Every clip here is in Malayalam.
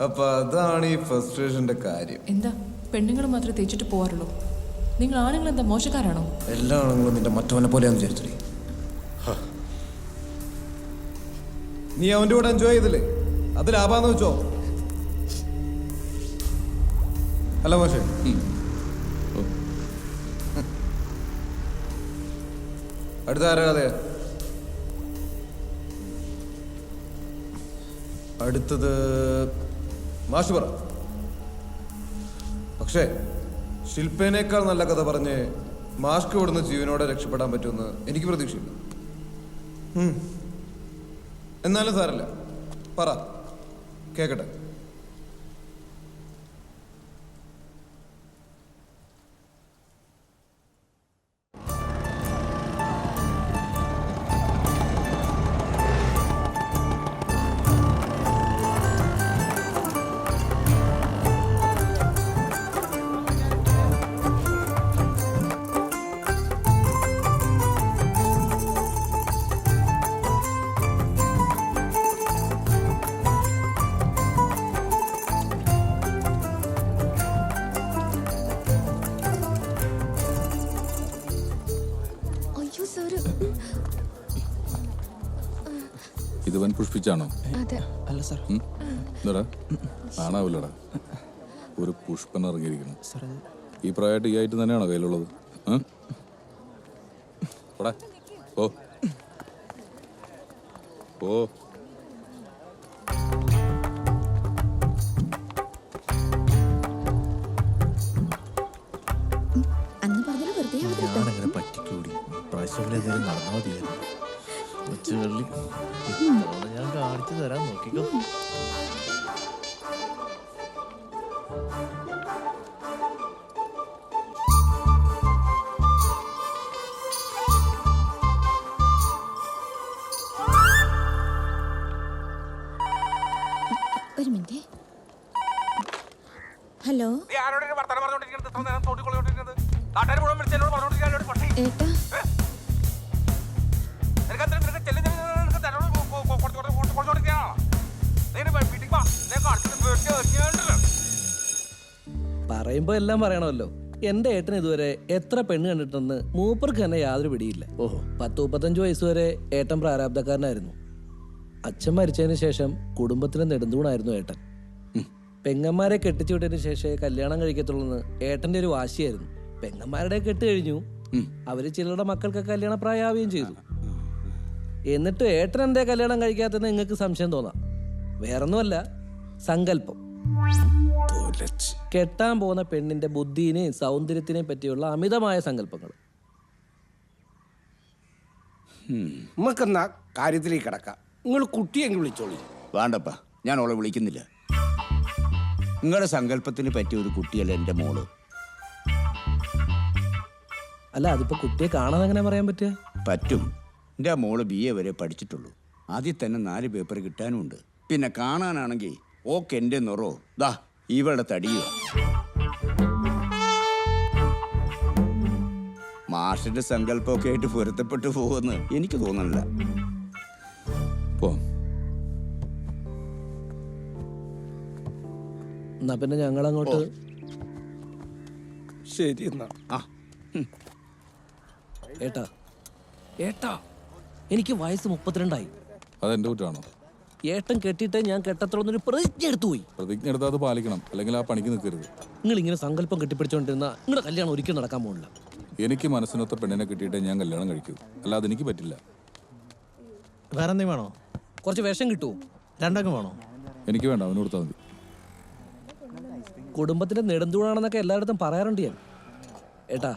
അപ്പൊ അതാണ് ഈ ഫ്രസ്ട്രേഷന്റെ കാര്യം. എന്താ പെണ്ണുങ്ങൾ മാത്രമേ തേച്ചിട്ട് പോവാറുള്ളൂ? നിങ്ങൾ ആണുങ്ങൾ എന്താ മോശക്കാരാണോ? എല്ലാ ആണുങ്ങളും നിന്റെ മറ്റവനെ പോലെയാന്ന് വിചാരിച്ചേ. നീ അവന്റെ കൂടെ എൻജോയ് ചെയ്തില്ലേ? അത് ലാഭാന്ന് വെച്ചോ. അല്ല മോശം. അടുത്ത ആരാ കഥയാ? അടുത്തത് മാഷ് പറ. പക്ഷേ ശില്പേനേക്കാൾ നല്ല കഥ പറഞ്ഞ് മാഷ്ക്ക് ഇവിടുന്ന് ജീവനോടെ രക്ഷപ്പെടാൻ പറ്റുമെന്ന് എനിക്ക് പ്രതീക്ഷയില്ല. എന്നാലും സാരല്ല, പറ, കേക്കട്ടെ. ഇത് വൻ പുഷ്പിച്ചാണോ? അല്ല സാർ. എന്താടാ കാണാവില്ലടാ, ഒരു പുഷ്പൻ ഇറങ്ങിയിരിക്കണം. ഈ പ്രായമായിട്ട് ഈ ആയിട്ട് തന്നെയാണോ കയ്യിലുള്ളത്? ഓ ഓ ഞാനങ്ങനെ പറ്റിക്കൂടി. പ്രാവശ്യം നടന്നാൽ മതിയായിരുന്നു. ഉച്ചകളിൽ ഞാൻ കാണിച്ചു തരാൻ നോക്കിക്കോ. ഒരു മിനിറ്റ്. ഹലോ ഏട്ടാ, പറയുമ്പോ എല്ലാം പറയണമല്ലോ. എന്റെ ഏട്ടൻ ഇതുവരെ എത്ര പെണ്ണ് കണ്ടിട്ടെന്ന് മൂപ്പർക്ക് തന്നെ യാതൊരു പിടിയില്ല. 10-35 വയസ്സ് വരെ ഏട്ടൻ പ്രാരാബ്ധക്കാരനായിരുന്നു. അച്ഛൻ മരിച്ചതിന് ശേഷം കുടുംബത്തിന് നെടുന്തൂണായിരുന്നു ഏട്ടൻ. പെങ്ങന്മാരെ കെട്ടിച്ചു വിട്ടതിന് ശേഷം കല്യാണം കഴിക്കത്തുള്ളൂന്ന് ഏട്ടന്റെ ഒരു വാശിയായിരുന്നു. പെങ്ങന്മാരുടെ കെട്ട് കഴിഞ്ഞു, അവര് ചിലരുടെ മക്കൾക്ക് കല്യാണ പ്രായാവുകയും ചെയ്തു. എന്നിട്ട് ഏട്ടൻ എന്തേ കല്യാണം കഴിക്കാത്തെന്ന് നിങ്ങൾക്ക് സംശയം തോന്നാം. വേറൊന്നുമല്ല, സങ്കല്പം. കെട്ടാൻ പോകുന്ന പെണ്ണിന്റെ ബുദ്ധിനെയും സൗന്ദര്യത്തിനെയും പറ്റിയുള്ള അമിതമായ സങ്കല്പങ്ങൾ. നമുക്കെന്നാ കാര്യത്തിലേക്ക് കിടക്കാം. നിങ്ങൾ കുട്ടിയെങ്കിൽ വിളിച്ചോളി. വേണ്ടപ്പാ, ഞാൻ അവളെ വിളിക്കുന്നില്ല. നിങ്ങളുടെ സങ്കല്പത്തിന് പറ്റിയ ഒരു കുട്ടിയല്ല എൻ്റെ മോള്. അല്ല, അതിപ്പോ കുട്ടിയെ കാണാൻ എങ്ങനെ പറയാൻ പറ്റുക? പറ്റും. എൻ്റെ മോള് BA വരെ പഠിച്ചിട്ടുള്ളൂ. ആദ്യം തന്നെ 4 പേപ്പർ കിട്ടാനുമുണ്ട്. പിന്നെ കാണാനാണെങ്കിൽ ഓക്കെ എൻ്റെ നിറോ ദാ ഇവളുടെ തടിയോ. മാഷിന്റെ സങ്കല്പമൊക്കെ ആയിട്ട് പൊരുത്തപ്പെട്ടു പോകുമെന്ന് എനിക്ക് തോന്നുന്നില്ല. എന്നാ പിന്നെ ഞങ്ങളങ്ങോട്ട്. ശരി എന്നാ. ഏട്ടാ ഏട്ടാ, എനിക്ക് വയസ്സ് 32ആയി. അതെന്റെ കുറ്റാണോ? ഏട്ടൻ കെട്ടിയിട്ട് ഞാൻ കെട്ടത്തുള്ളൊരു പ്രതിജ്ഞ എടുത്തു പോയി. പ്രതിജ്ഞ എടുത്താൽ അത് പാലിക്കണം, അല്ലെങ്കിൽ ആ പണിക്ക് നിൽക്കരുത്. നിങ്ങൾ ഇങ്ങനെ സങ്കല്പം കെട്ടിപ്പിടിച്ചോണ്ടിരുന്ന നിങ്ങളുടെ കല്യാണം ഒരിക്കലും നടക്കാൻ പോകില്ല. എനിക്ക് മനസ്സിനൊത്ത പെണ്ണിനെ കിട്ടിയിട്ടേ ഞാൻ കല്യാണം കഴിക്കൂ, അല്ലാതെ എനിക്ക് പറ്റില്ല. വേറെ എന്തെങ്കിലും വേണോ? കുറച്ച് വിഷം കിട്ടുമോ? 2 വേണോ? എനിക്ക് വേണ്ട, അവന് കൊടുത്താൽ മതി. കുടുംബത്തിന്റെ നെടുന്തൂണാണെന്നൊക്കെ എല്ലായിടത്തും പറയാറുണ്ട് ഞാൻ. ഏട്ടാ,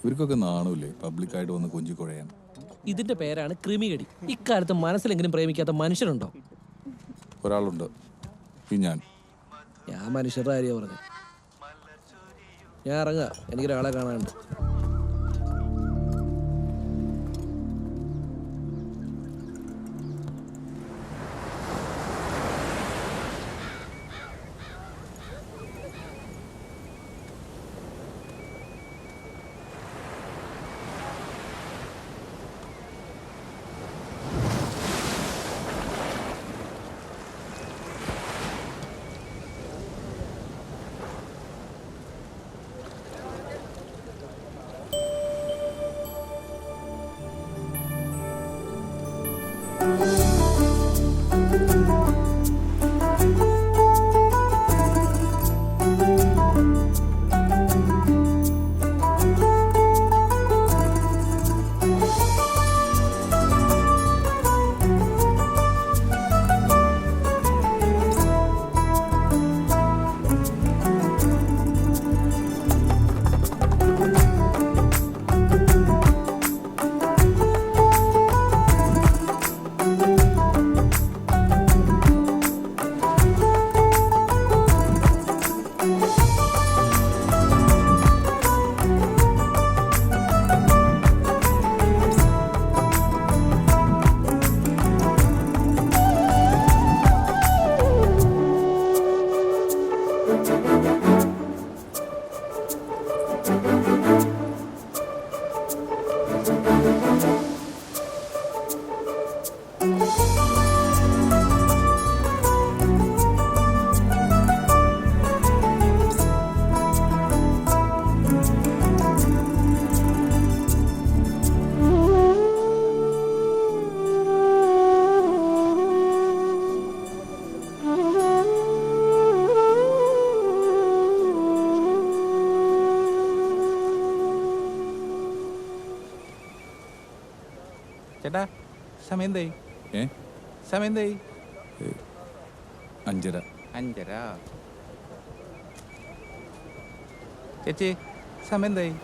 ഇവർക്കൊക്കെ നാണമില്ലേ പബ്ലിക്കായിട്ട് വന്ന് കൊഞ്ചിക്കുഴയാൻ? ഇതിന്റെ പേരാണ് ക്രിമികടി. ഇക്കാലത്ത് മനസ്സിലെങ്കിലും പ്രേമിക്കാത്ത മനുഷ്യരുണ്ടോ? ഒരാളുണ്ട്, ഞാൻ. ഞാൻ മനുഷ്യരുടെ കാര്യമാണ് പറഞ്ഞു. ഞാൻ ഇറങ്ങുക, എനിക്കൊരാളെ കാണാനുണ്ട്. ചേട്ടാ സമയം എന്തായി? ഏ സമയം എന്തായി? 5:30. 5:30. ചേച്ചി സമയം എന്തായി?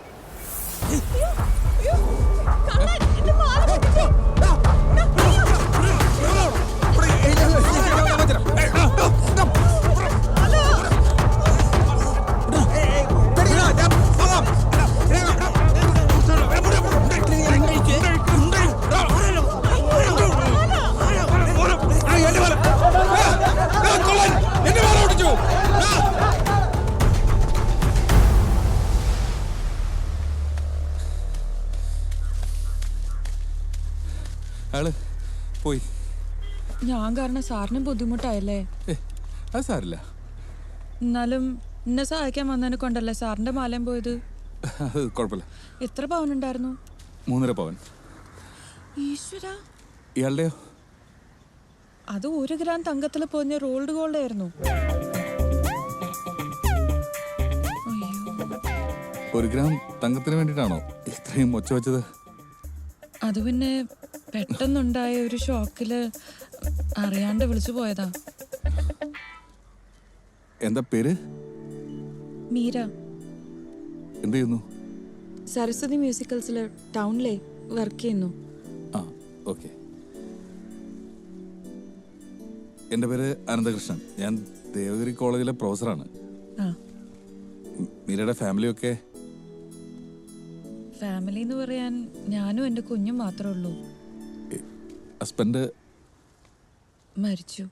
അയാള് പോയി. ഞാൻ കാരണം സാറിന് ബുദ്ധിമുട്ടായല്ലേ? അത് സാരില്ല. എന്നാലും എന്നെ സഹായിക്കാൻ വന്നതിനെ കൊണ്ടല്ലേ സാറിന്റെ മാലയും പോയത്? അത് കുഴപ്പമില്ല. എത്ര പവനുണ്ടായിരുന്നു? 3.5 പവൻ. ഈശ്വര, ഇയാളുടെയോ? അത് 1 ഗ്രാം തങ്കത്തിൽ പൊതിഞ്ഞ റോൾഡ് ഗോൾഡ് ആയിരുന്നു. 1 ഗ്രാം തങ്കത്തിന് വേണ്ടിയിട്ടാണോ ഇത്രയും ഒച്ച വെച്ചത്? അത് പിന്നെ പെട്ടെന്നുണ്ടായ ഒരു ഷോക്കില് അറിയാണ്ട് വിളിച്ചു പോയതാ. എന്താ പേര്? മീര. എന്ത് ചെയ്യുന്നു? സരസ്വതി മ്യൂസിക്കൽസില് ടൗണിലെ വർക്ക് ചെയ്യുന്നു. ആ, ഓക്കെ. എൻ്റെ പേര് അനന്തകൃഷ്ണൻ. ഞാൻ ദേവഗിരി കോളേജിലെ പ്രൊഫസറാണ്. ആ, മീരയുടെ ഫാമിലിയൊക്കെ? ഫാമിലി എന്ന് പറയാൻ ഞാനും എൻ്റെ കുഞ്ഞും മാത്രമേ ഉള്ളൂ. ഹസ്ബൻഡ് മരിച്ചു.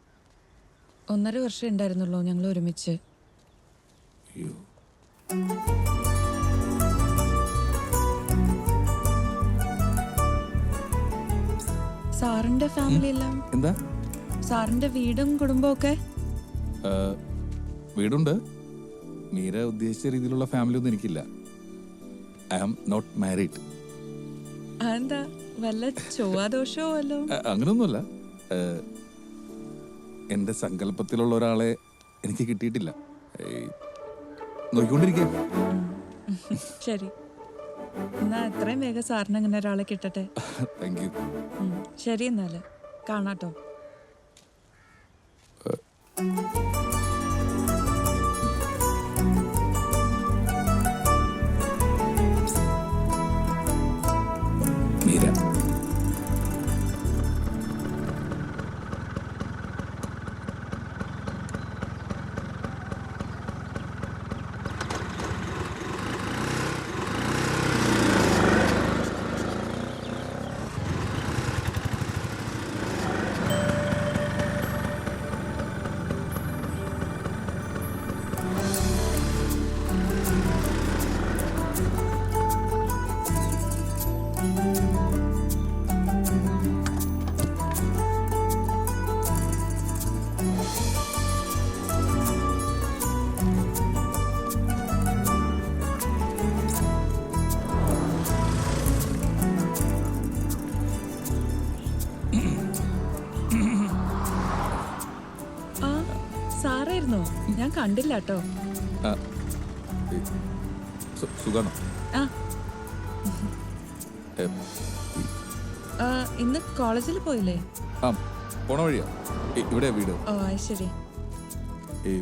1.5 വർഷം ഉണ്ടായിരുന്നുള്ളൂ ഞങ്ങൾ ഒരുമിച്ച്. അയ്യോ. സാറിന്റെ ഫാമിലി എല്ലാം? എന്താ? സാറിന്റെ വീടും കുടുംബമൊക്കെ? വീടുണ്ട്. മീര ഉദ്ദേശിച്ച രീതിയിലുള്ള ഫാമിലി ഒന്നും എനിക്കില്ല. I am not married. അതെന്താ, വല്ല ചൊവ്വാദോഷമോ വല്ലോ? അങ്ങനെയൊന്നുമല്ല. എൻ്റെ സങ്കല്പത്തിലുള്ള ഒരാളെ എനിക്ക് കിട്ടിയിട്ടില്ല. നോക്കിക്കൊണ്ടിരിക്കുക. ശരി, എന്നാ എത്രയും വേഗം സാറിന് അങ്ങനെ ഒരാളെ കിട്ടട്ടെ. Thank you. ശരി, എന്നാല് കാണാട്ടോ. മീര. സുഖായിരുന്നോ? ഞാൻ കണ്ടില്ല കേട്ടോ. ആ, സുഖാണോ? ആ ഏ, ആ, ഇന്ന് കോളേജിൽ പോയില്ലേ? ആ പോണ വഴിയാ. ഇവിടെ വീട്. ഓ അത് ശരി. ഈ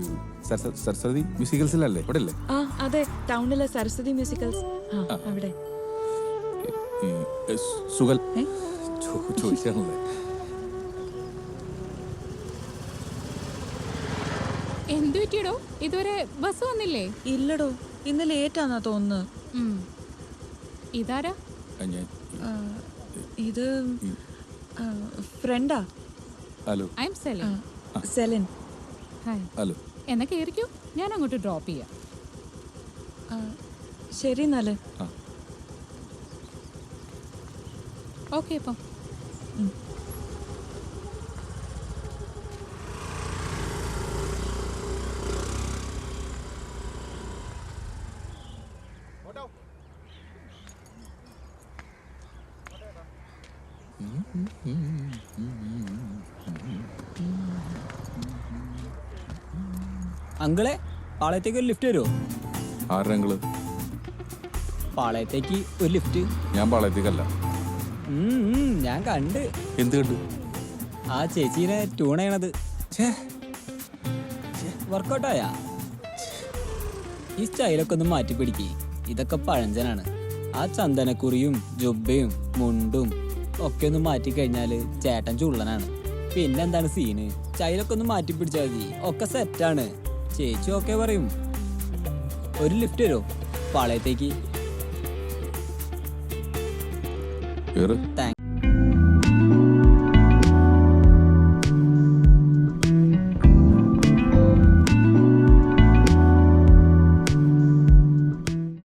സരസ്വതി മ്യൂസിക്കൽസിലല്ലേ? ഇവിടെ അല്ലേ? ആ അതെ, ടൗണിലെ സരസ്വതി മ്യൂസിക്കൽസ്. ആ അവിടെ. സുഖൽ ഏ? ചോദിച്ചാണല്ലേ? എന്തു പറ്റിയടോ? ഇതുവരെ ബസ് വന്നില്ലേ? ഇല്ലടോ, ഇന്ന് ലേറ്റാന്നാ തോന്നുന്നത്. ഇതാരാ? ഞാൻ ആ, ഇത് ഫ്രണ്ടാ. Hello. I am Celine. Celine. Hi. Hello. എന്നാ കയറിക്കോ, ഞാൻ അങ്ങോട്ട് ഡ്രോപ്പ് ചെയ്യാം. ആ, ശരി എന്നാല്. ആ ഓക്കെ അപ്പം. അങ്കിളെ, പാളയത്തേക്ക് ഒരു ലിഫ്റ്റ് വരുമോ? ആരുടെ അങ്കിള്? പാളയത്തേക്ക് ഒരു ലിഫ്റ്റ്. ഞാൻ പാളയത്തേക്കല്ല. ഞാൻ കണ്ട്. എന്ത് കണ്ടു? ആ ചേച്ചീനെ ട്യൂൺ ചെയ്യണത്. വർക്കൗട്ടായാ? ഈ സ്റ്റൈലൊക്കെ ഒന്ന് മാറ്റി പിടിക്ക്. ഇതൊക്കെ പഴഞ്ചനാണ്. ആ ചന്ദനക്കുറിയും ജുബയും മുണ്ടും ഒക്കെ ഒന്ന് മാറ്റി കഴിഞ്ഞാല് ചേട്ടൻ ചുള്ളനാണ്. പിന്നെന്താണ് സീന്? സ്റ്റൈലൊക്കെ ഒന്ന് മാറ്റി പിടിച്ചാൽ മതി, ഒക്കെ സെറ്റാണ്. ചേച്ചി ഓക്കെ പറയും. ഒരു ലിഫ്റ്റ് വരുമോ പാളയത്തേക്ക്? കേറ്. താങ്ക്